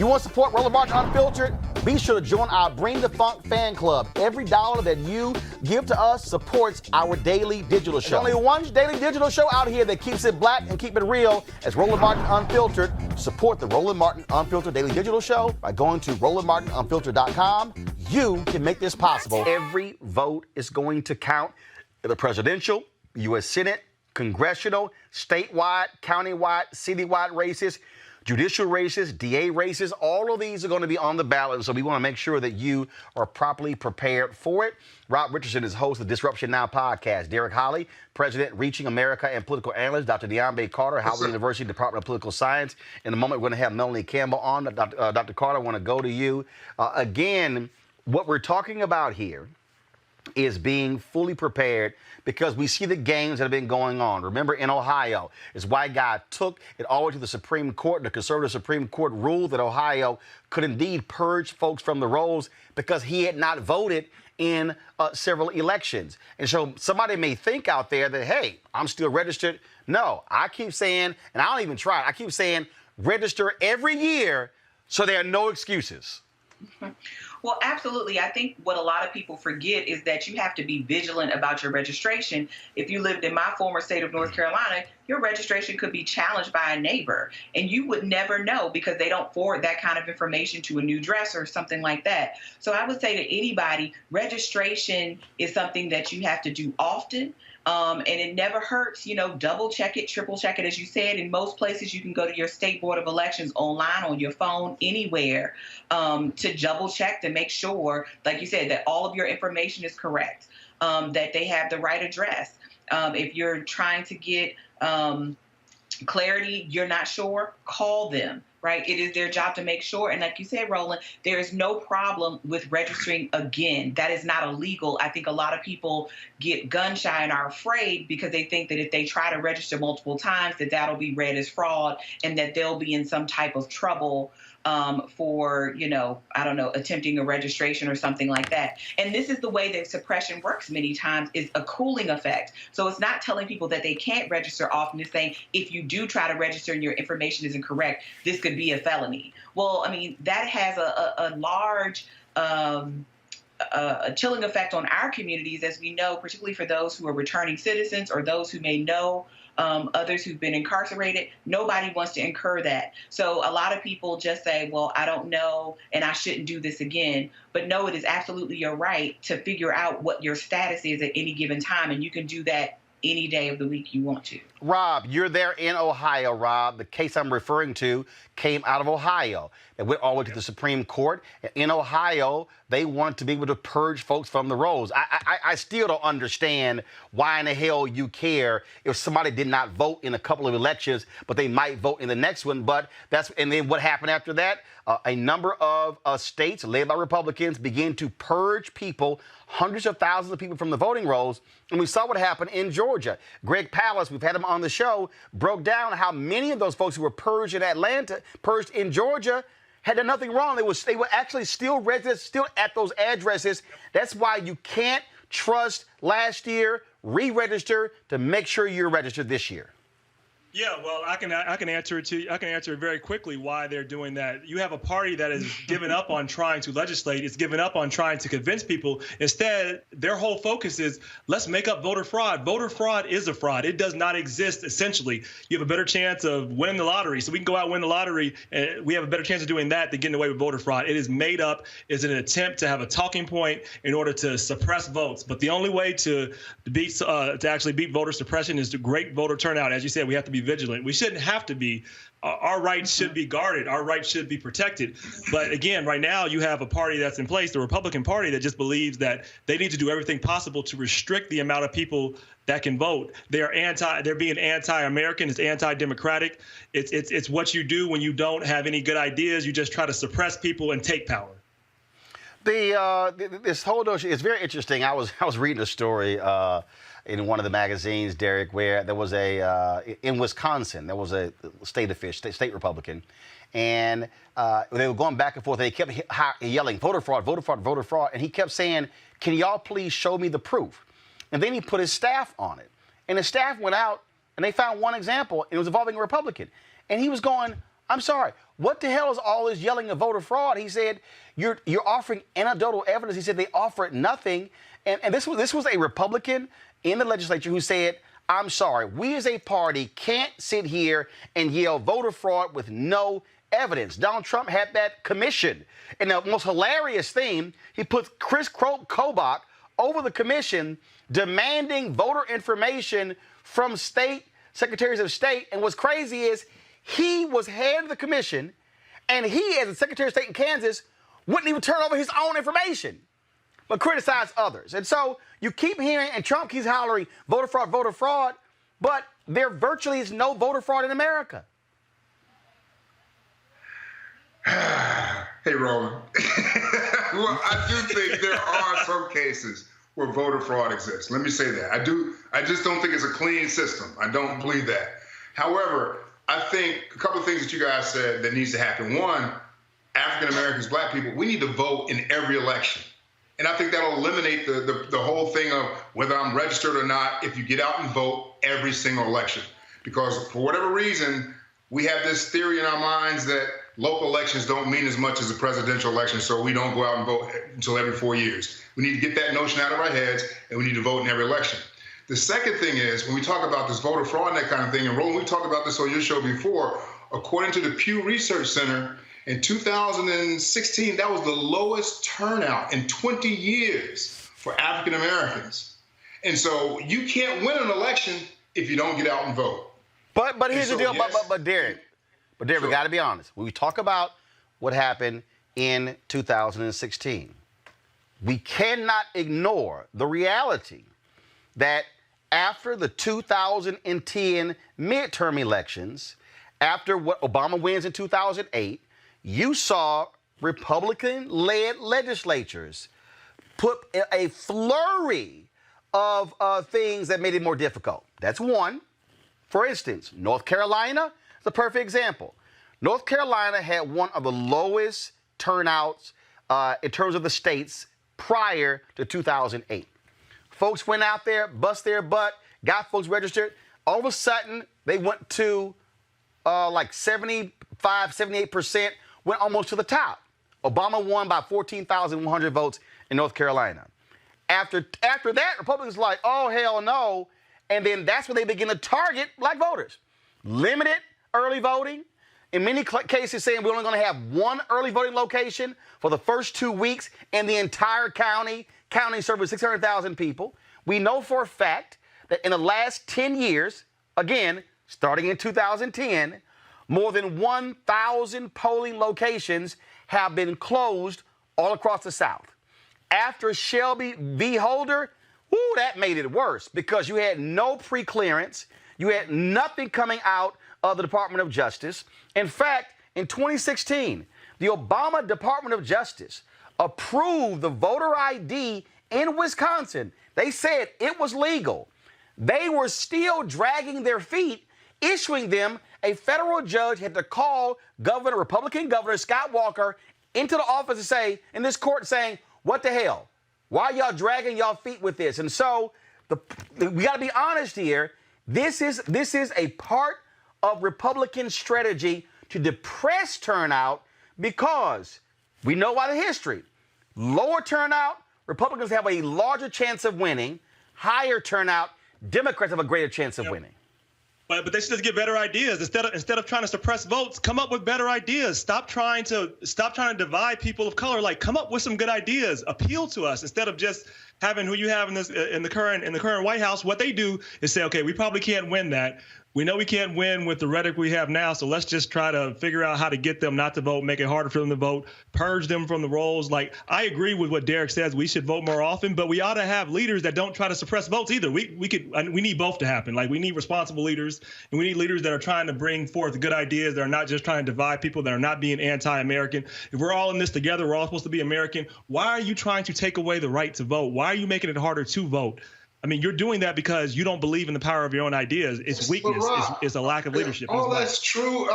You want to support Roland Martin Unfiltered? Be sure to join our Bring the Funk fan club. Every dollar that you give to us supports our daily digital show. There's only one daily digital show out here that keeps it black and keep it real. It's Roland Martin Unfiltered. Support the Roland Martin Unfiltered daily digital show by going to RolandMartinUnfiltered.com. You can make this possible. Every vote is going to count in the presidential, U.S. Senate, congressional, statewide, countywide, citywide races, judicial races, DA races. All of these are going to be on the ballot, and so we want to make sure that you are properly prepared for it. Rob Richardson is host of the Disruption Now podcast. Derek Holley, president, Reaching America, and political analyst. Dr. Deambe Carter, Howard University Department of Political Science. In a moment, we're going to have Melanie Campbell on. Dr. Carter, I want to go to you. Again, what we're talking about here is being fully prepared because we see the games that have been going on. Remember, in Ohio, this white guy took it all the way to the Supreme Court. The conservative Supreme Court ruled that Ohio could indeed purge folks from the rolls because he had not voted in several elections. And so somebody may think out there that, hey, I'm still registered. No, I keep saying, and I don't even try, I keep saying register every year so there are no excuses. Well, absolutely. I think what a lot of people forget is that you have to be vigilant about your registration. If you lived in my former state of North Carolina, your registration could be challenged by a neighbor, and you would never know because they don't forward that kind of information to a new address or something like that. So I would say to anybody, registration is something that you have to do often. And it never hurts, double check it, triple check it. As you said, in most places, you can go to your state board of elections online, on your phone, anywhere, to double check to make sure, like you said, that all of your information is correct, that they have the right address. If you're trying to get clarity, you're not sure, call them. Right? It is their job to make sure. And like you said, Roland, there is no problem with registering again. That is not illegal. I think a lot of people get gun shy and are afraid because they think that if they try to register multiple times, that that'll be read as fraud and that they'll be in some type of trouble for, attempting a registration or something like that. And this is the way that suppression works many times, is a cooling effect. So it's not telling people that they can't register often. It's saying if you do try to register and your information isn't correct, this could be a felony. Well, I mean, that has a large a chilling effect on our communities, as we know, particularly for those who are returning citizens or those who may know others who've been incarcerated. Nobody wants to incur that. So a lot of people just say, well, I don't know, and I shouldn't do this again. But no, it is absolutely your right to figure out what your status is at any given time, and you can do that any day of the week you want to. Rob, you're there in Ohio, Rob. The case I'm referring to came out of Ohio. It went all the way to the Supreme Court. In Ohio, they want to be able to purge folks from the rolls. I still don't understand why in the hell you care if somebody did not vote in a couple of elections, but they might vote in the next one. And then what happened after that? A number of states led by Republicans began to purge people, hundreds of thousands of people from the voting rolls. And we saw what happened in Georgia. Greg Palast, we've had him on the show, broke down how many of those folks who were purged in Atlanta, purged in Georgia, had done nothing wrong. They were actually still residents, still at those addresses. That's why you can't trust last year, re-register to make sure you're registered this year. Yeah, well, I can answer it I can answer it very quickly why they're doing that. You have a party that has given up on trying to legislate. It's given up on trying to convince people. Instead, their whole focus is let's make up voter fraud. Voter fraud is a fraud. It does not exist. Essentially, you have a better chance of winning the lottery. So we can go out and win the lottery, and we have a better chance of doing that than getting away with voter fraud. It is made up. It's an attempt to have a talking point in order to suppress votes. But the only way to actually beat voter suppression is to great voter turnout. As you said, we have to be vigilant. We shouldn't have to be. Our rights should be guarded. Our rights should be protected. But again, right now you have a party that's in place, the Republican Party, that just believes that they need to do everything possible to restrict the amount of people that can vote. They're being anti-American. It's anti-democratic. It's what you do when you don't have any good ideas. You just try to suppress people and take power. This whole notion is very interesting. I was reading a story in one of the magazines, Derek, where there was in Wisconsin, there was a state official, state Republican, and they were going back and forth. They kept yelling, voter fraud, voter fraud, voter fraud. And he kept saying, can y'all please show me the proof? And then he put his staff on it. And his staff went out and they found one example. And it was involving a Republican. And he was going, I'm sorry. What the hell is all this yelling of voter fraud? He said, you're offering anecdotal evidence. He said they offered nothing. And this was a Republican in the legislature who said, I'm sorry, we as a party can't sit here and yell voter fraud with no evidence. Donald Trump had that commission. And the most hilarious thing, he put Chris Kobach over the commission demanding voter information from state secretaries of state. And what's crazy is he was head of the commission, and he, as the Secretary of State in Kansas, wouldn't even turn over his own information, but criticize others. And so you keep hearing, and Trump keeps hollering, voter fraud, but there virtually is no voter fraud in America. Hey, Roland. Well, I do think there are some cases where voter fraud exists. Let me say that. I just don't think it's a clean system. I don't believe that. However, I think a couple of things that you guys said that needs to happen. One, African Americans, black people, we need to vote in every election. And I think that'll eliminate the whole thing of whether I'm registered or not if you get out and vote every single election. Because for whatever reason, we have this theory in our minds that local elections don't mean as much as a presidential election, so we don't go out and vote until every 4 years. We need to get that notion out of our heads, and we need to vote in every election. The second thing is, when we talk about this voter fraud and that kind of thing, and Roland, we talked about this on your show before, according to the Pew Research Center, in 2016, that was the lowest turnout in 20 years for African Americans. And so you can't win an election if you don't get out and vote. But here's the deal, yes. but Derek, sure. We got to be honest. When we talk about what happened in 2016, we cannot ignore the reality that after the 2010 midterm elections, after what Obama wins in 2008, you saw Republican-led legislatures put a flurry of things that made it more difficult. That's one. For instance, North Carolina is a perfect example. North Carolina had one of the lowest turnouts in terms of the states prior to 2008. Folks went out there, bust their butt, got folks registered. All of a sudden, they went to like 75, 78%, went almost to the top. Obama won by 14,100 votes in North Carolina. After that, Republicans were like, oh, hell no. And then that's when they begin to target black voters. Limited early voting. In many cases saying we're only going to have one early voting location for the first 2 weeks in the entire county. County serving 600,000 people. We know for a fact that in the last 10 years, again, starting in 2010, more than 1,000 polling locations have been closed all across the South. After Shelby v. Holder, that made it worse because you had no pre-clearance. You had nothing coming out of the Department of Justice. In fact, in 2016, the Obama Department of Justice approved the voter ID in Wisconsin. They said it was legal. They were still dragging their feet, issuing them. A federal judge had to call Republican Governor Scott Walker into the office and say, in this court saying, what the hell? Why are y'all dragging y'all feet with this? And so we got to be honest here. This is a part of Republican strategy to depress turnout because we know by the history, lower turnout, Republicans have a larger chance of winning. Higher turnout, Democrats have a greater chance of winning. But they should just get better ideas instead of trying to suppress votes. Come up with better ideas. Stop trying to divide people of color. Like, come up with some good ideas. Appeal to us instead of just having who you have in the current White House. What they do is say, okay, we probably can't win that. We know we can't win with the rhetoric we have now, so let's just try to figure out how to get them not to vote, make it harder for them to vote, purge them from the rolls. Like, I agree with what Derek says. We should vote more often, but we ought to have leaders that don't try to suppress votes either. We need both to happen. Like, we need responsible leaders, and we need leaders that are trying to bring forth good ideas, that are not just trying to divide people, that are not being anti-American. If we're all in this together, we're all supposed to be American. Why are you trying to take away the right to vote? Why are you making it harder to vote? I mean, you're doing that because you don't believe in the power of your own ideas. It's weakness. It's a lack of leadership. All that's true.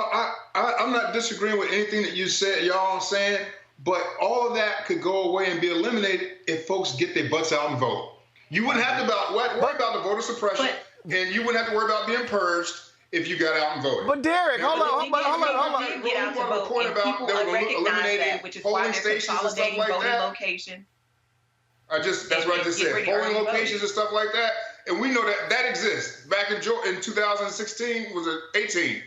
I'm not disagreeing with anything that you said, y'all saying, but all of that could go away and be eliminated if folks get their butts out and vote. You wouldn't have to worry about the voter suppression, and you wouldn't have to worry about being purged if you got out and voted. But Derek, hold on. They did get out to vote, and people recognize that, which is why they're consolidating voting locations. That's what I just said. Polling locations and stuff like that. And we know that exists. Back in 2016, was it 18?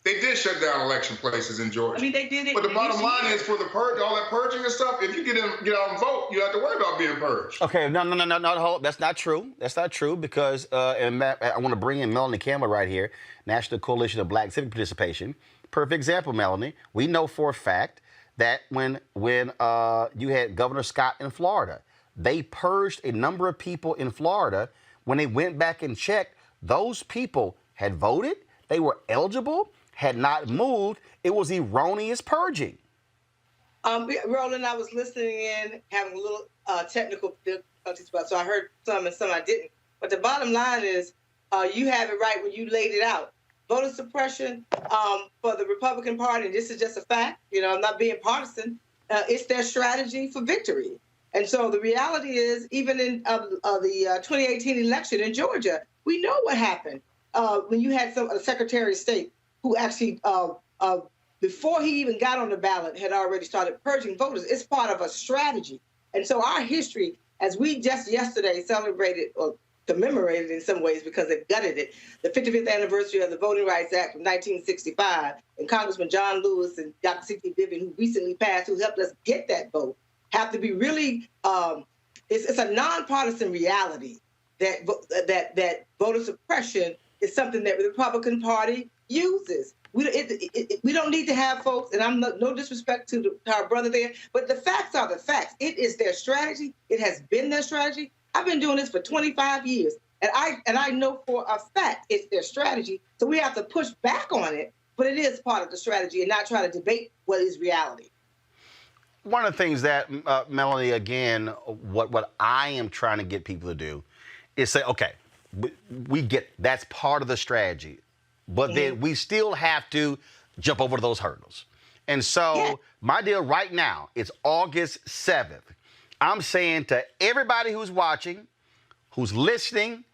They did shut down election places in Georgia. I mean, they did it. But the bottom line is, for the all that purging and stuff, if you get out and vote, you don't have to worry about being purged. Okay, no, that's not true. That's not true, because and I want to bring in Melanie Campbell right here, National Coalition of Black Civic Participation. Perfect example, Melanie. We know for a fact that when you had Governor Scott in Florida, they purged a number of people in Florida. When they went back and checked, those people had voted, they were eligible, had not moved. It was erroneous purging. Roland, I was listening in, having a little technical difficulties, so I heard some and some I didn't. But the bottom line is, you have it right when you laid it out. Voter suppression for the Republican Party, and this is just a fact, I'm not being partisan, it's their strategy for victory. And so the reality is, even in the 2018 election in Georgia, we know what happened when you had a Secretary of State who actually, before he even got on the ballot, had already started purging voters. It's part of a strategy. And so our history, as we just yesterday celebrated, or commemorated in some ways because they gutted it, the 55th anniversary of the Voting Rights Act of 1965, and Congressman John Lewis and Dr. C.T. Vivian, who recently passed, who helped us get that vote, have to be really, it's a nonpartisan reality that voter suppression is something that the Republican Party uses. We don't need to have folks, and I'm no disrespect to our brother there, but the facts are the facts. It is their strategy. It has been their strategy. I've been doing this for 25 years, and I know for a fact it's their strategy. So we have to push back on it, but it is part of the strategy, and not try to debate what is reality. One of the things that, Melanie, again, what I am trying to get people to do is say, okay, we get that's part of the strategy, but then we still have to jump over those hurdles. And so my deal right now, it's August 7th. I'm saying to everybody who's watching, who's listening,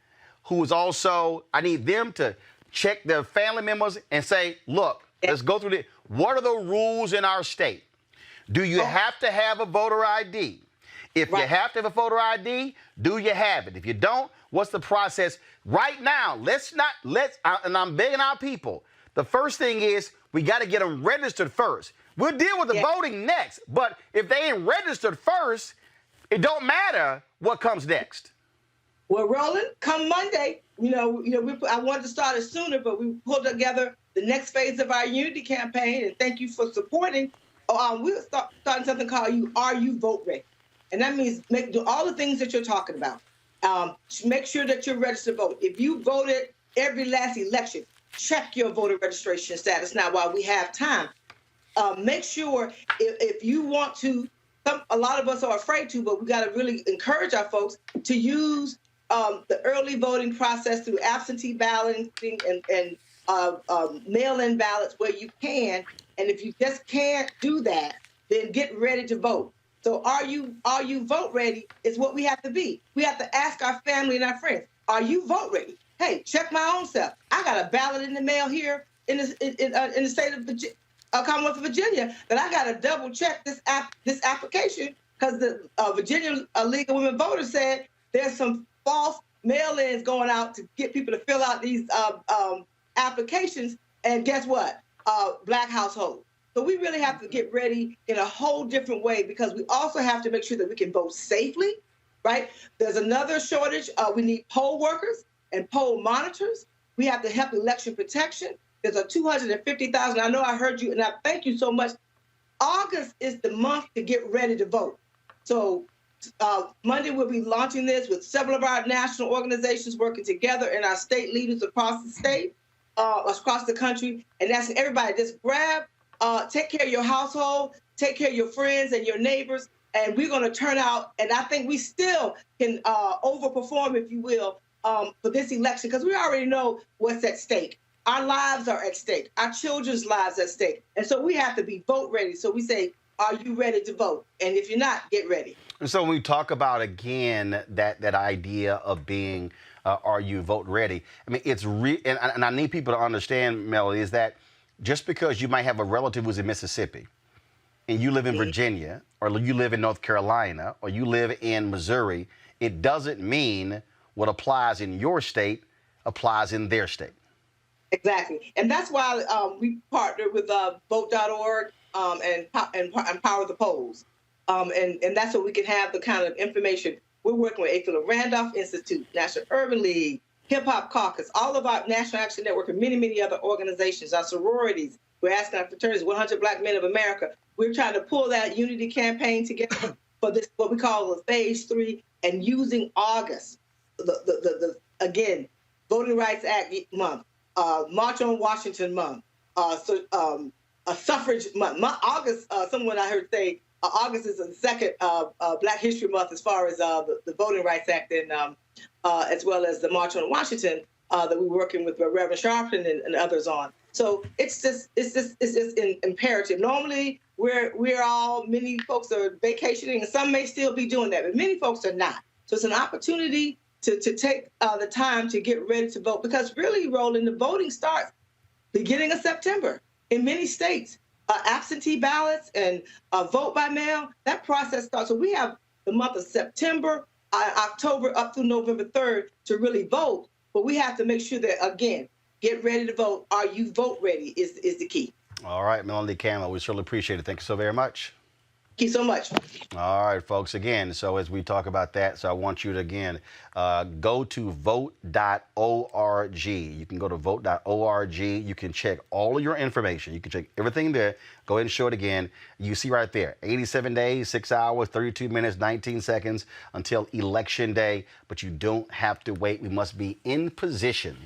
who is also, I need them to check their family members and say, look, let's go through this. What are the rules in our state? Do you have to have a voter ID? If you have to have a voter ID, do you have it? If you don't, what's the process? Right now, and I'm begging our people, the first thing is we got to get them registered first. We'll deal with the voting next, but if they ain't registered first, it don't matter what comes next. Well, Roland, come Monday, I wanted to start it sooner, but we pulled together the next phase of our unity campaign, and thank you for supporting. We're starting something called Are You Vote Ready? And that means do all the things that you're talking about. Make sure that you're registered to vote. If you voted every last election, check your voter registration status now while we have time. Make sure if you want to, a lot of us are afraid to, but we got to really encourage our folks to use the early voting process through absentee balloting and mail-in ballots where you can. And if you just can't do that, then get ready to vote. So are you vote ready is what we have to be. We have to ask our family and our friends, are you vote ready? Hey, check my own self. I got a ballot in the mail here in the state of Commonwealth of Virginia, but I got to double check this application because the Virginia League of Women Voters said there's some false mail-ins going out to get people to fill out these applications. And guess what? Black households. So we really have to get ready in a whole different way because we also have to make sure that we can vote safely, right? There's another shortage. We need poll workers and poll monitors. We have to help election protection. There's a 250,000. I know I heard you, and I thank you so much. August is the month to get ready to vote. So Monday we'll be launching this with several of our national organizations working together and our state leaders across the state, across the country, and asking everybody just take care of your household, take care of your friends and your neighbors, and we're going to turn out, and I think we still can overperform, if you will, for this election, because we already know what's at stake. Our lives are at stake. Our children's lives are at stake. And so we have to be vote ready. So we say, are you ready to vote? And if you're not, get ready. And so when we talk about, again, that idea of being are you vote ready? I mean, it's and I need people to understand, Melody, is that just because you might have a relative who's in Mississippi and you live in Virginia, or you live in North Carolina, or you live in Missouri, it doesn't mean what applies in your state applies in their state. Exactly. And that's why we partnered with vote.org and Power the Polls. And that's so we can have the kind of information. We're working with A. Randolph Institute, National Urban League, Hip Hop Caucus, all of our National Action Network, and many, many other organizations, our sororities. We're asking our fraternities, 100 Black Men of America. We're trying to pull that unity campaign together for this, what we call the phase 3, and using August, again, Voting Rights Act month, March on Washington month, a suffrage month. August, someone I heard say, August is the second Black History Month as far as the Voting Rights Act, and as well as the March on Washington that we're working with Reverend Sharpton and others on. So it's just imperative. Normally, many folks are vacationing, and some may still be doing that, but many folks are not. So it's an opportunity to take the time to get ready to vote, because really, Roland, the voting starts beginning of September in many states. Absentee ballots and vote by mail, that process starts. So we have the month of September, October up through November 3rd to really vote, but we have to make sure that, again, get ready to vote. Are you vote ready is the key. All right, Melanie Campbell, we certainly appreciate it. Thank you so very much. Thank you so much. All right, folks, again, so as we talk about that, so I want you to, again, go to vote.org. You can go to vote.org. You can check all of your information. You can check everything there. Go ahead and show it again. You see right there, 87 days, 6 hours, 32 minutes, 19 seconds until Election Day. But you don't have to wait. We must be in position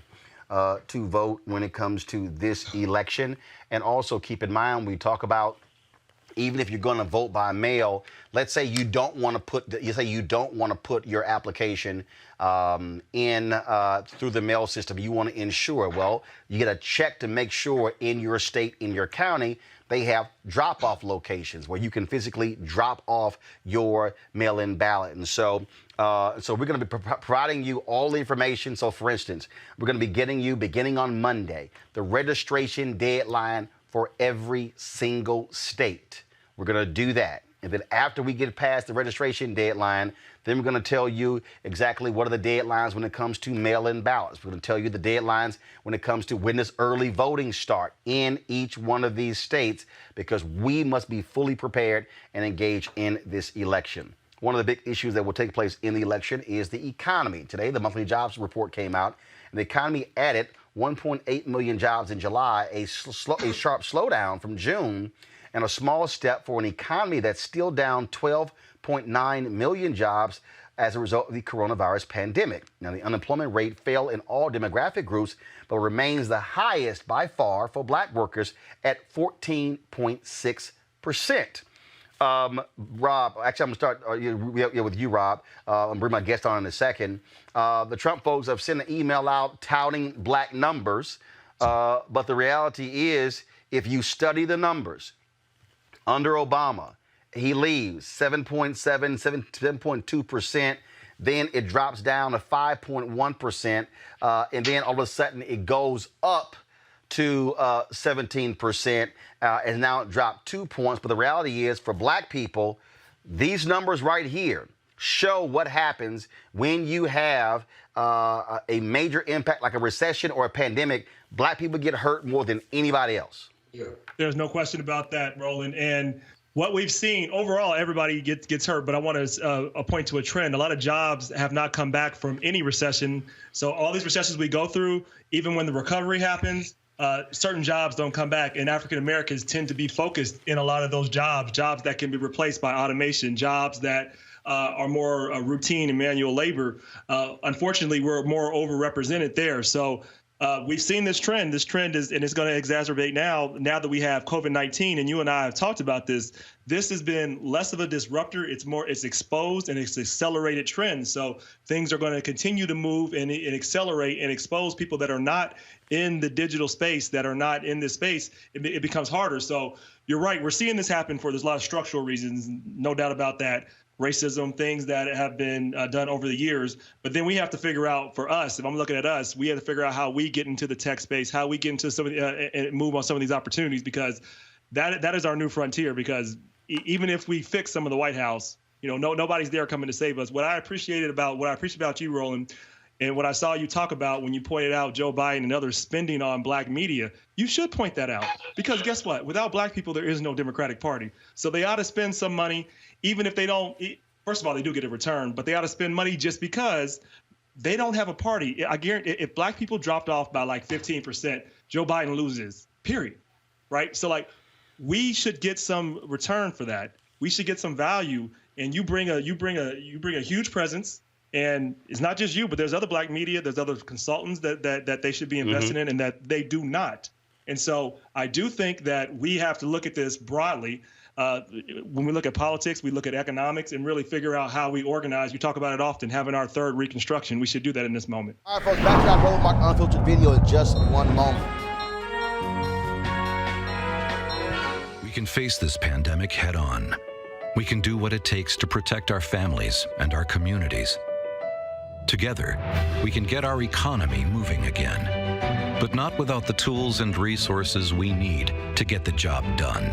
to vote when it comes to this election. And also keep in mind, we talk about, even if you're going to vote by mail, let's say you don't want to put your application in through the mail system. You want to ensure, well, you get a check to make sure in your state, in your county, they have drop-off locations where you can physically drop off your mail-in ballot. And so we're going to be providing you all the information. So, for instance, we're going to be getting you, beginning on Monday, the registration deadline for every single state. We're going to do that. And then after we get past the registration deadline, then we're going to tell you exactly what are the deadlines when it comes to mail-in ballots. We're going to tell you the deadlines when it comes to when does early voting start in each one of these states, because we must be fully prepared and engaged in this election. One of the big issues that will take place in the election is the economy. Today, the monthly jobs report came out, and the economy added 1.8 million jobs in July, a sharp slowdown from June, and a small step for an economy that's still down 12.9 million jobs as a result of the coronavirus pandemic. Now, the unemployment rate fell in all demographic groups, but remains the highest by far for Black workers at 14.6%. Rob, actually, I'm going to start with you, Rob. I'll bring my guest on in a second. The Trump folks have sent an email out touting Black numbers, but the reality is, if you study the numbers, under Obama, he leaves 7.2%. Then it drops down to 5.1%. And then all of a sudden it goes up to 17%. And now it dropped 2 points. But the reality is, for Black people, these numbers right here show what happens when you have a major impact like a recession or a pandemic. Black people get hurt more than anybody else. Yeah. There's no question about that, Roland. And what we've seen overall, everybody gets hurt. But I want to point to a trend. A lot of jobs have not come back from any recession. So all these recessions we go through, even when the recovery happens, certain jobs don't come back. And African Americans tend to be focused in a lot of those jobs that can be replaced by automation, jobs that are more routine and manual labor. Unfortunately, we're more overrepresented there. So we've seen this trend. This trend is, and it's going to exacerbate now that we have COVID-19. And you and I have talked about this. This has been less of a disruptor. It's exposed and it's accelerated trends. So things are going to continue to move and accelerate and expose people that are not in the digital space, that are not in this space. It becomes harder. So you're right. We're seeing this happen there's a lot of structural reasons, no doubt about that. racism, things that have been done over the years. But then we have to figure out, for us, if I'm looking at us, we have to figure out how we get into the tech space, how we get into some of the, and move on some of these opportunities, because that is our new frontier. Because even if we fix some of the White House, nobody's there coming to save us. What I appreciate about you, Roland, and what I saw you talk about when you pointed out Joe Biden and others spending on black media, you should point that out. Because guess what? Without black people, there is no Democratic Party. So they ought to spend some money, even if they don't. First of all, they do get a return, but they ought to spend money just because they don't have a party. I guarantee if black people dropped off by like 15%, Joe Biden loses, period. Right? So we should get some return for that. We should get some value. And you bring a huge presence. And it's not just you, but there's other black media, there's other consultants that they should be invested in, and that they do not. And so I do think that we have to look at this broadly. When we look at politics, we look at economics, and really figure out how we organize. We talk about it often, having our third Reconstruction. We should do that in this moment. All right, folks, back to our Roland Martin Unfiltered video in just one moment. We can face this pandemic head on. We can do what it takes to protect our families and our communities. Together, we can get our economy moving again, but not without the tools and resources we need to get the job done.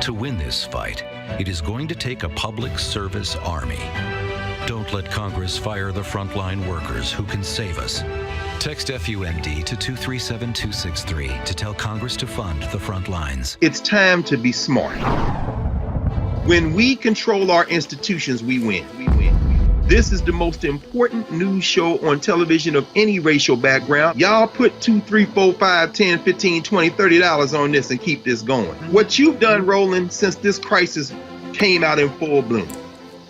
To win this fight, it is going to take a public service army. Don't let Congress fire the frontline workers who can save us. Text FUMD to 237263 to tell Congress to fund the front lines. It's time to be smart. When we control our institutions, we win. This is the most important news show on television of any racial background. Y'all put $2, $3, $4, $5, $10, $15, $20, $30 on this and keep this going. What you've done, Roland, since this crisis came out in full bloom.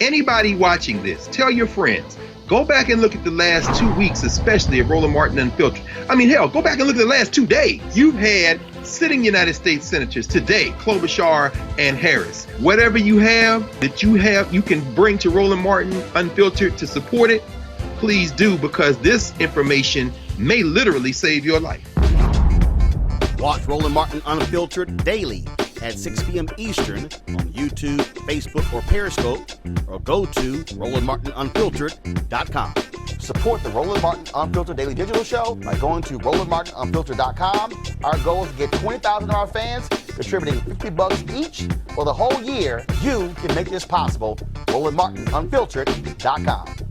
Anybody watching this, tell your friends. Go back and look at the last 2 weeks, especially of Roland Martin Unfiltered. I mean, hell, go back and look at the last 2 days. You've had sitting United States senators today, Klobuchar and Harris. Whatever you have that you can bring to Roland Martin Unfiltered to support it, please do, because this information may literally save your life. Watch Roland Martin Unfiltered daily at 6 p.m. Eastern on YouTube, Facebook, or Periscope, or go to RolandMartinUnfiltered.com. Support the Roland Martin Unfiltered Daily Digital Show by going to RolandMartinUnfiltered.com. Our goal is to get 20,000 of our fans contributing $50 each for the whole year. You can make this possible. RolandMartinUnfiltered.com.